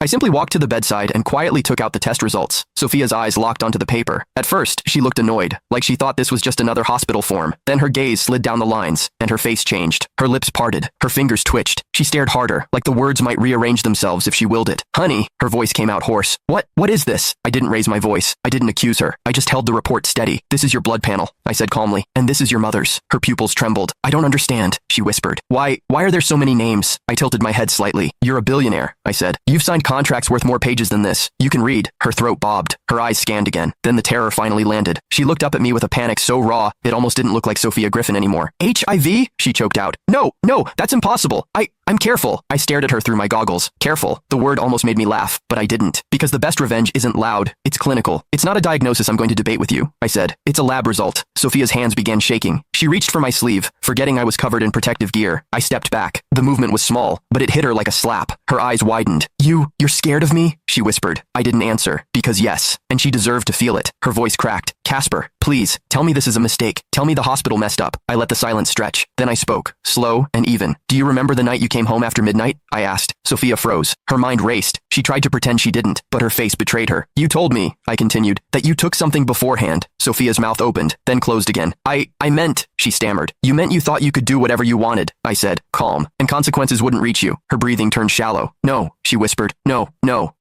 I simply walked to the bedside and quietly took out the test results. Sophia's eyes locked onto the paper. At first, she looked annoyed, like she thought this was just another hospital form. Then her gaze slid down the lines, and her face changed. Her lips parted. Her fingers twitched. She stared harder, like the words might rearrange themselves if she willed it. Honey, her voice came out hoarse. What is this? I didn't raise my voice. I didn't accuse her. I just held the report steady. This is your blood panel, I said calmly. And this is your mother's. Her pupils trembled. I don't understand, she whispered. Why are there so many names? I tilted my head slightly. You're a billionaire, I said. You've signed contracts worth more pages than this. You can read. Her throat bobbed. Her eyes scanned again. Then the terror finally landed. She looked up at me with a panic so raw, it almost didn't look like Sophia Griffin anymore. HIV? She choked out. No, that's impossible. I'm careful. I stared at her through my goggles. Careful. The word almost made me laugh, but I didn't. Because the best revenge isn't loud. It's clinical. It's not a diagnosis I'm going to debate with you, I said. It's a lab result. Sophia's hands began shaking. She reached for my sleeve, forgetting I was covered in protective gear. I stepped back. The movement was small, but it hit her like a slap. Her eyes widened. You're scared of me? She whispered. I didn't answer, because yes, and she deserved to feel it. Her voice cracked. Casper, please, tell me this is a mistake. Tell me the hospital messed up. I let the silence stretch. Then I spoke, slow and even. Do you remember the night you came home after midnight? I asked. Sophia froze. Her mind raced. She tried to pretend she didn't, but her face betrayed her. You told me, I continued, that you took something beforehand. Sophia's mouth opened, then closed again. I meant, she stammered. You meant you thought you could do whatever you wanted, I said, calm, and consequences wouldn't reach you. Her breathing turned shallow. No, she whispered. No,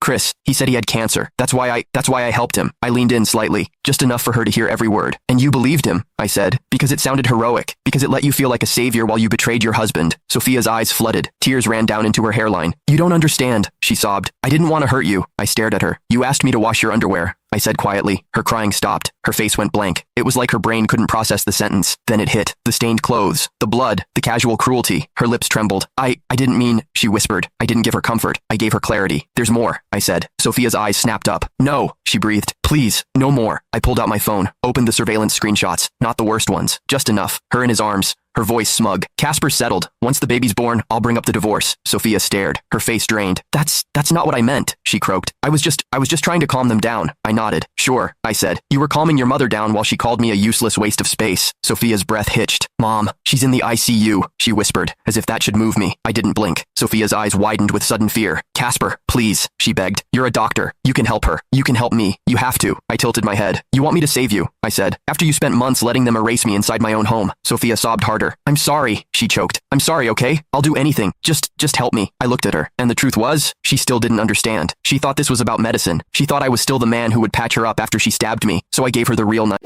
Chris, he said he had cancer. That's why I helped him. I leaned in slightly, just enough for her to hear every word. And you believed him, I said, because it sounded heroic, because it let you feel like a savior while you betrayed your husband. Sophia's eyes flooded. Tears ran down into her hairline. You don't understand, she sobbed. I didn't want to hurt you. I stared at her. You asked me to wash your underwear, I said quietly. Her crying stopped. Her face went blank. It was like her brain couldn't process the sentence. Then it hit. The stained clothes, the blood, the casual cruelty. Her lips trembled. I didn't mean, she whispered. I didn't give her comfort. I gave her clarity. There's more, I said. Sophia's eyes snapped up. No, she breathed. Please, no more. I pulled out my phone, opened the surveillance screenshots. Not the worst ones. Just enough. Her in his arms. Her voice smug. Casper settled. Once the baby's born, I'll bring up the divorce. Sophia stared. Her face drained. That's not what I meant, she croaked. I was just trying to calm them down. I nodded. Sure, I said. You were calming your mother down while she called me a useless waste of space. Sophia's breath hitched. Mom, she's in the ICU, she whispered, as if that should move me. I didn't blink. Sophia's eyes widened with sudden fear. Casper, please, she begged. You're a doctor. You can help her. You can help me. You have to. I tilted my head. You want me to save you, I said. After you spent months letting them erase me inside my own home. Sophia sobbed harder. I'm sorry, she choked. I'm sorry, okay? I'll do anything. Just help me. I looked at her, and the truth was, she still didn't understand. She thought this was about medicine. She thought I was still the man who would patch her up after she stabbed me, so I gave her the real knife.